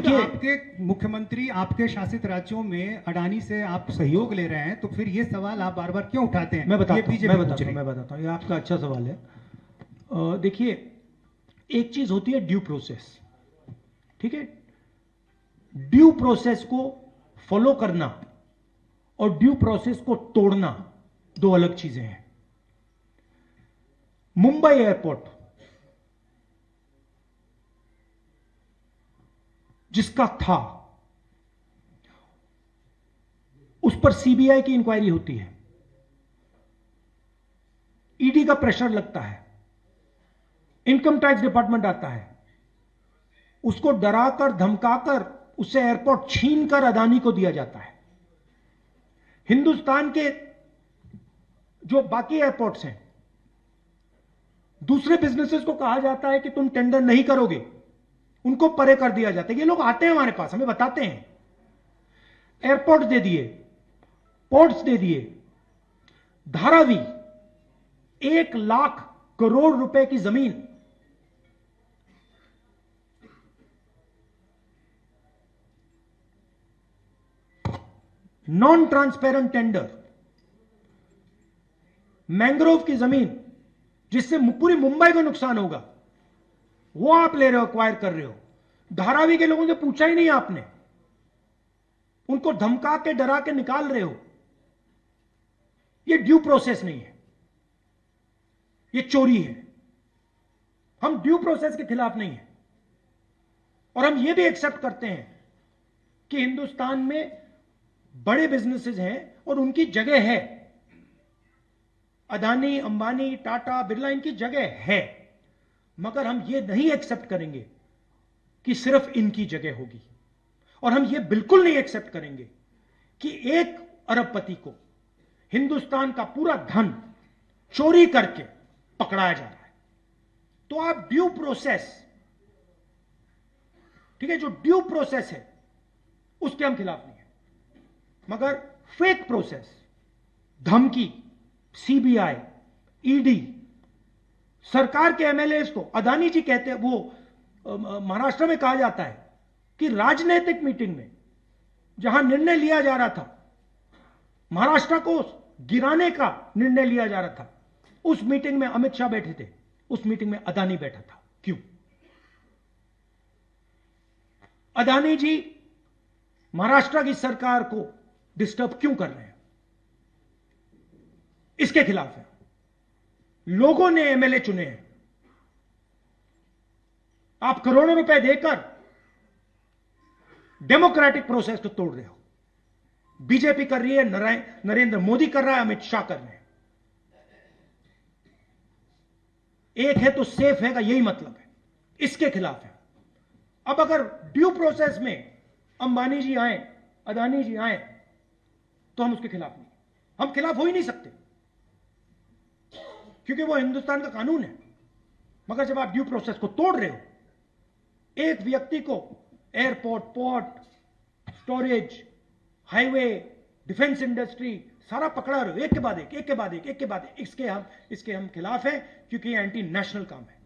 देखिए, आपके मुख्यमंत्री आपके शासित राज्यों में अडानी से आप सहयोग ले रहे हैं, तो फिर ये सवाल आप बार बार क्यों उठाते हैं? मैं बताता हूं, ये आपका अच्छा सवाल है। देखिए, एक चीज होती है ड्यू प्रोसेस, ठीक है? ड्यू प्रोसेस को फॉलो करना और ड्यू प्रोसेस को तोड़ना दो अलग चीजें हैं। मुंबई एयरपोर्ट जिसका था, उस पर सीबीआई की इंक्वायरी होती है, ईडी का प्रेशर लगता है, इनकम टैक्स डिपार्टमेंट आता है, उसको डराकर धमकाकर उससे एयरपोर्ट छीनकर अदानी को दिया जाता है। हिंदुस्तान के जो बाकी एयरपोर्ट्स हैं, दूसरे बिजनेसेस को कहा जाता है कि तुम टेंडर नहीं करोगे, उनको परे कर दिया जाता है। ये लोग आते हैं हमारे पास, हमें बताते हैं, एयरपोर्ट दे दिए, पोर्ट्स दे दिए, धारावी 1 लाख करोड़ रुपए की जमीन नॉन ट्रांसपेरेंट टेंडर, मैंग्रोव की जमीन जिससे पूरी मुंबई को नुकसान होगा, वो आप ले रहे हो, एक्वायर कर रहे हो। धारावी के लोगों से पूछा ही नहीं आपने, उनको धमका के डरा के निकाल रहे हो। ये ड्यू प्रोसेस नहीं है, ये चोरी है। हम ड्यू प्रोसेस के खिलाफ नहीं है, और हम ये भी एक्सेप्ट करते हैं कि हिंदुस्तान में बड़े बिजनेसेस हैं और उनकी जगह है। अदानी, अंबानी, टाटा, बिरला, इनकी जगह है, मगर हम ये नहीं एक्सेप्ट करेंगे कि सिर्फ इनकी जगह होगी। और हम ये बिल्कुल नहीं एक्सेप्ट करेंगे कि एक अरबपति को हिंदुस्तान का पूरा धन चोरी करके पकड़ाया जा रहा है। तो आप ड्यू प्रोसेस, ठीक है, जो ड्यू प्रोसेस है उसके हम खिलाफ नहीं है, मगर फेक प्रोसेस, धमकी, सीबीआई, ईडी, सरकार के एमएलए को, अदानी जी कहते हैं, वो महाराष्ट्र में कहा जाता है कि राजनीतिक मीटिंग में जहां निर्णय लिया जा रहा था, महाराष्ट्र को गिराने का निर्णय लिया जा रहा था, उस मीटिंग में अमित शाह बैठे थे, उस मीटिंग में अदानी बैठा था। क्यों? अदानी जी महाराष्ट्र की सरकार को डिस्टर्ब क्यों कर रहे हैं? इसके खिलाफ है। लोगों ने एमएलए चुने हैं, आप करोड़ों रुपए देकर डेमोक्रेटिक प्रोसेस को तोड़ रहे हो। बीजेपी कर रही है, नरेंद्र मोदी कर रहा है, अमित शाह कर रहे हैं। एक है तो सेफ है का यही मतलब है, इसके खिलाफ है। अब अगर ड्यू प्रोसेस में अंबानी जी आए, अदानी जी आए, तो हम उसके खिलाफ नहीं, हम खिलाफ हो ही नहीं सकते, क्योंकि वो हिंदुस्तान का कानून है। मगर जब आप ड्यू प्रोसेस को तोड़ रहे हो, एक व्यक्ति को airport, port, storage, highway, defence industry सारा पकड़ा रहे हो, एक के बाद एक, एक के बाद एक, एक के बाद एक, इसके हम खिलाफ हैं, क्योंकि ये एंटी नेशनल काम है।